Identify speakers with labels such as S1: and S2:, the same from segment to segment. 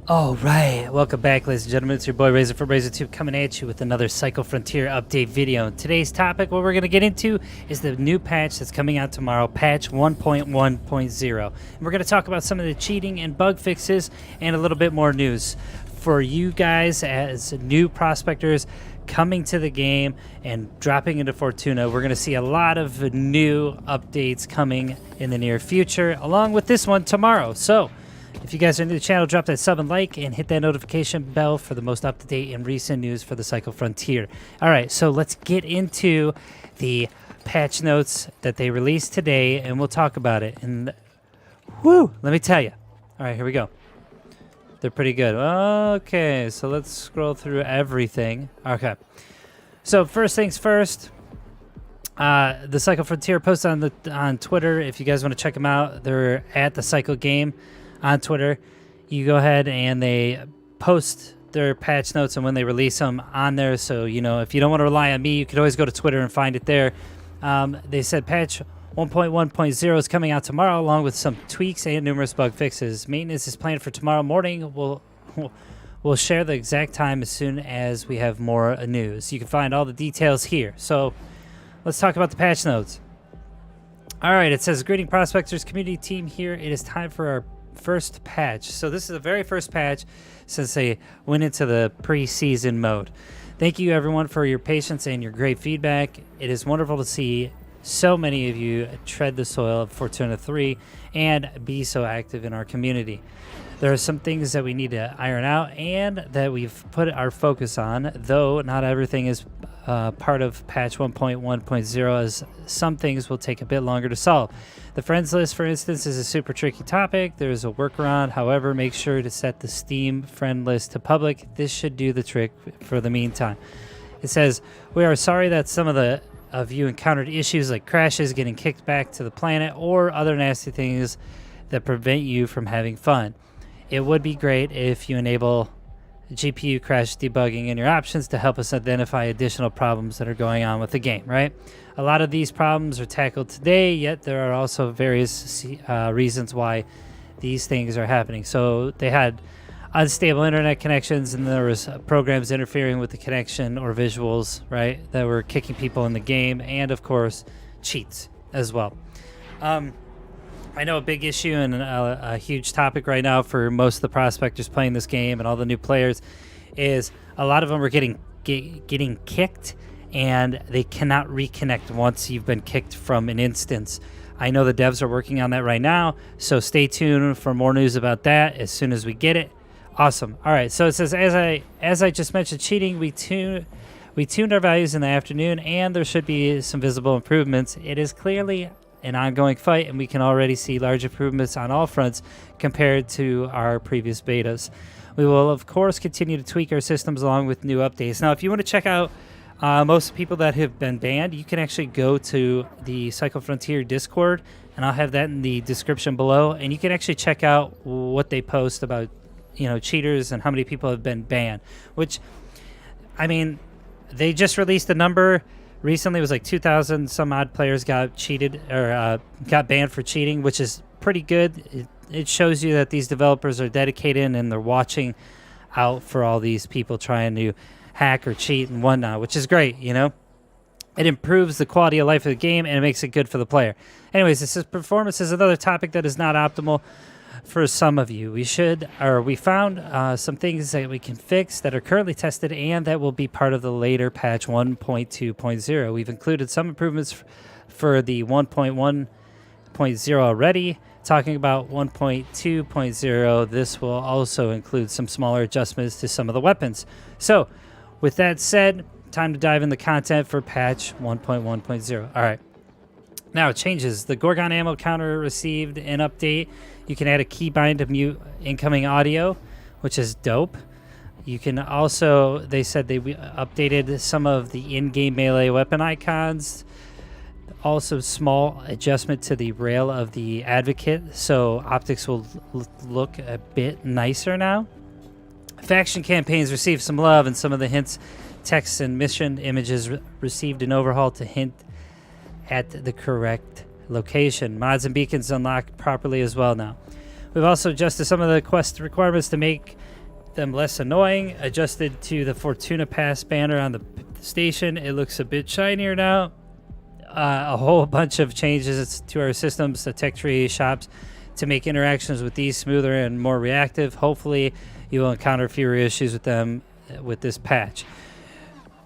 S1: All right, welcome back, ladies and gentlemen. It's your boy Razor from RazorTube coming at you with another Cycle Frontier update video. Today's topic, what we're going to get into, is the new patch that's coming out tomorrow, patch 1.1.0. And we're going to talk about some of the cheating and bug fixes and a little bit more news. For you guys as new prospectors coming to the game and dropping into Fortuna, we're going to see a lot of new updates coming in the near future, along with this one tomorrow. So, if you guys are new to the channel, drop that sub and like and hit that notification bell for the most up-to-date and recent news for the Cycle Frontier. All right, so let's get into the patch notes that they released today, and we'll talk about it. And whoo, let me tell you. All right, here we go. They're pretty good. Okay, so let's scroll through everything. Okay, so first things first. The Cycle Frontier posted on Twitter. If you guys want to check them out, they're at the Cycle Game on Twitter. You go ahead and they post their patch notes and when they release them on there. So, you know, if you don't want to rely on me, you could always go to Twitter and find it there. They said patch 1.1.0 is coming out tomorrow, along with some tweaks and numerous bug fixes. Maintenance is planned for tomorrow morning. We'll share the exact time as soon as we have more news. You can find all the details here. So let's talk about the patch notes. All right, it says, greeting prospectors community team here. It is time for our first patch. So this is the very first patch since they went into the preseason mode. Thank you everyone for your patience and your great feedback. It is wonderful to see so many of you tread the soil of Fortuna 3 and be so active in our community. There are some things that we need to iron out and that we've put our focus on, though not everything is part of patch 1.1.0, as some things will take a bit longer to solve. The friends list, for instance, is a super tricky topic. There's a workaround. However, make sure to set the Steam friend list to public. This should do the trick for the meantime. It says, we are sorry that some of you encountered issues like crashes, getting kicked back to the planet, or other nasty things that prevent you from having fun. It would be great if you enable GPU crash debugging in your options to help us identify additional problems that are going on with the game, right? A lot of these problems are tackled today, yet there are also various reasons why these things are happening. So they had unstable internet connections, and there was programs interfering with the connection or visuals, right, that were kicking people in the game, and of course cheats as well. I know a big issue and a huge topic right now for most of the prospectors playing this game and all the new players is a lot of them are getting kicked, and they cannot reconnect once you've been kicked from an instance. I know the devs are working on that right now, so stay tuned for more news about that as soon as we get it. Awesome. All right, so it says, as I just mentioned, cheating, we tuned our values in the afternoon, and there should be some visible improvements. It is clearly an ongoing fight, and we can already see large improvements on all fronts compared to our previous betas. We will, of course, continue to tweak our systems along with new updates. Now, if you want to check out most people that have been banned, you can actually go to the Cycle Frontier Discord, and I'll have that in the description below, and you can actually check out what they post about, you know, cheaters and how many people have been banned, which, I mean, they just released a number recently. It was like 2,000 some odd players got cheated or got banned for cheating, which is pretty good. It shows you that these developers are dedicated and they're watching out for all these people trying to hack or cheat and whatnot, which is great, you know. It improves the quality of life of the game, and it makes it good for the player. Anyways, this is performance is another topic that is not optimal for some of you. We found some things that we can fix that are currently tested and that will be part of the later patch 1.2.0. We've included some improvements for the 1.1.0 already. Talking about 1.2.0, this will also include some smaller adjustments to some of the weapons. So, with that said, time to dive in the content for patch 1.1.0. All right. Now, changes. The Gorgon ammo counter received an update. You can add a keybind to mute incoming audio, which is dope. You can also, they said they updated some of the in-game melee weapon icons. Also, small adjustment to the rail of the Advocate, so optics will look a bit nicer now. Faction campaigns received some love, and some of the hints, texts, and mission images received an overhaul to hint at the correct location. Mods and beacons unlock properly as well now. We've also adjusted some of the quest requirements to make them less annoying. Adjusted to the Fortuna Pass banner on the station. It looks a bit shinier now. A whole bunch of changes to our systems, the tech tree shops, to make interactions with these smoother and more reactive. Hopefully, you will encounter fewer issues with them with this patch.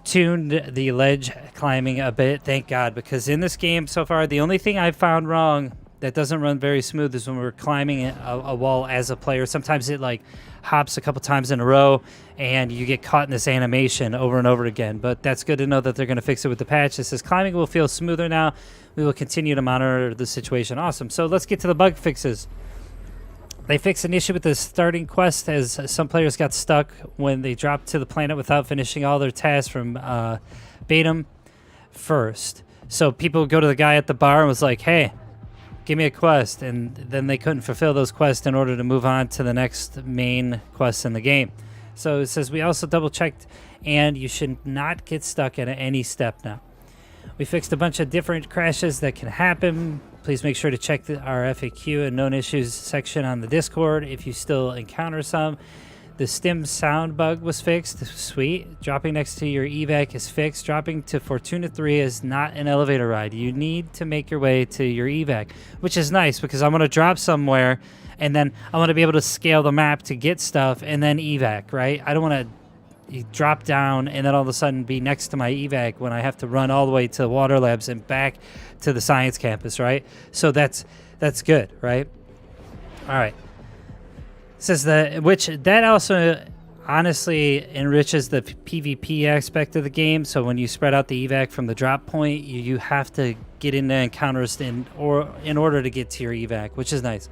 S1: Tuned the ledge climbing a bit, thank God, because in this game so far, the only thing I've found wrong that doesn't run very smooth is when we're climbing a wall as a player. Sometimes it like hops a couple times in a row and you get caught in this animation over and over again. But that's good to know that they're going to fix it with the patch. It says climbing will feel smoother now. We will continue to monitor the situation. Awesome. So let's get to the bug fixes. They fixed an issue with the starting quest as some players got stuck when they dropped to the planet without finishing all their tasks from Batum first. So people would go to the guy at the bar and was like, hey, give me a quest, and then they couldn't fulfill those quests in order to move on to the next main quest in the game. So it says we also double checked, and you should not get stuck at any step now. We fixed a bunch of different crashes that can happen. Please make sure to check our FAQ and known issues section on the Discord if you still encounter some. The stim sound bug was fixed. Sweet. Dropping next to your evac is fixed. Dropping to Fortuna 3 is not an elevator ride. You need to make your way to your evac, which is nice because I'm going to drop somewhere and then I want to be able to scale the map to get stuff and then evac, right? I don't want to drop down and then all of a sudden be next to my evac when I have to run all the way to Water Labs and back to the science campus, right? So that's good, right? All right. Says that, which that also honestly enriches the PvP aspect of the game. So when you spread out the evac from the drop point, you have to get into encounters in order to get to your evac, which is nice.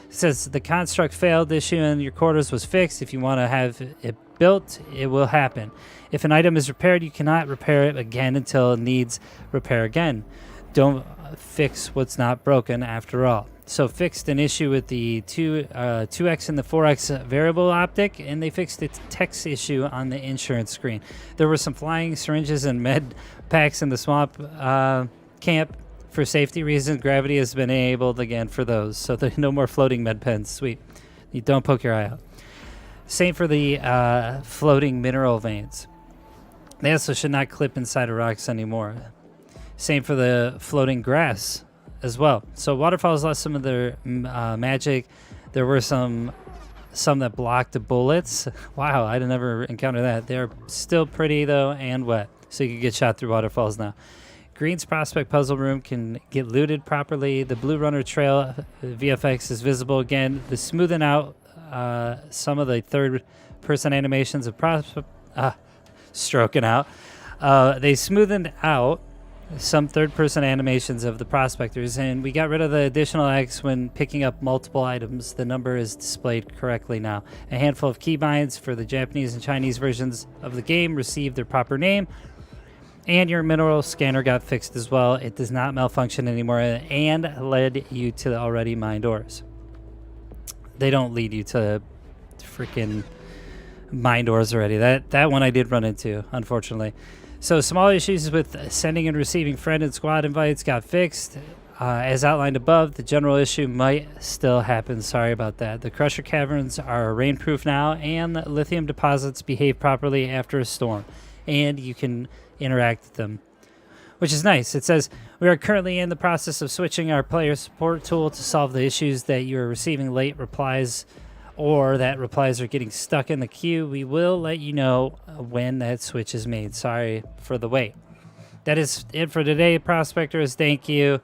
S1: It says the construct failed issue in your quarters was fixed. If you want to have it built, it will happen. If an item is repaired, you cannot repair it again until it needs repair again. Don't fix what's not broken after all. So fixed an issue with the 2x and the 4x variable optic, and they fixed the text issue on the insurance screen. There were some flying syringes and med packs in the swamp camp. For safety reasons, gravity has been enabled again for those. So there's no more floating med pens. Sweet. You don't poke your eye out. Same for the floating mineral veins. They also should not clip inside of rocks anymore. Same for the floating grass as well. So waterfalls lost some of their magic. There were some that blocked the bullets. Wow, I never encountered that. They're still pretty though and wet, so you can get shot through waterfalls now. Green's Prospect Puzzle Room can get looted properly. The Blue Runner Trail VFX is visible again. The smoothing out some of the third-person animations of Prospect... stroking out. They smoothened out some third-person animations of the prospectors, and we got rid of the additional X when picking up multiple items. The number is displayed correctly now. A handful of keybinds for the Japanese and Chinese versions of the game received their proper name, and your mineral scanner got fixed as well. It does not malfunction anymore and led you to the already mined ores. They don't lead you to freaking mined ores already. That one I did run into, unfortunately. So small issues with sending and receiving friend and squad invites got fixed. As outlined above, the general issue might still happen. Sorry about that. The Crusher Caverns are rainproof now, and the lithium deposits behave properly after a storm, and you can interact with them, which is nice. It says, we are currently in the process of switching our player support tool to solve the issues that you are receiving late replies or that replies are getting stuck in the queue. We will let you know when that switch is made. Sorry for the wait. That is it for today, Prospectors. Thank you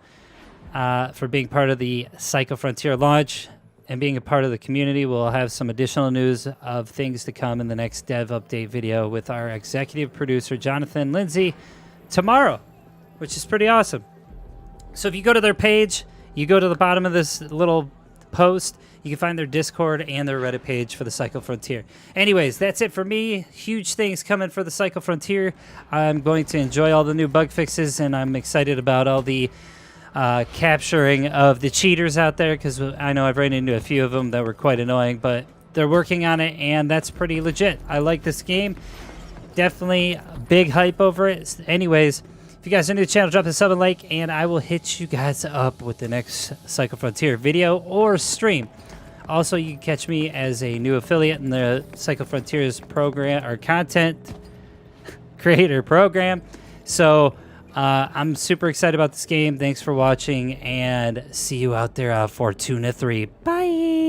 S1: for being part of the Cycle Frontier launch and being a part of the community. We'll have some additional news of things to come in the next dev update video with our executive producer, Jonathan Lindsay, tomorrow, which is pretty awesome. So if you go to their page, you go to the bottom of this little post, you can find their Discord and their Reddit page for the Cycle Frontier. Anyways, that's it for me. Huge things coming for the Cycle Frontier. I'm going to enjoy all the new bug fixes, and I'm excited about all the capturing of the cheaters out there, because I know I've ran into a few of them that were quite annoying, but they're working on it, and that's pretty legit. I like this game. Definitely big hype over it. Anyways, if you guys are new to the channel, drop a sub and like, and I will hit you guys up with the next Cycle Frontier video or stream. Also, you can catch me as a new affiliate in the Cycle Frontiers program or content creator program. So I'm super excited about this game. Thanks for watching, and see you out there, Fortuna 3. Bye.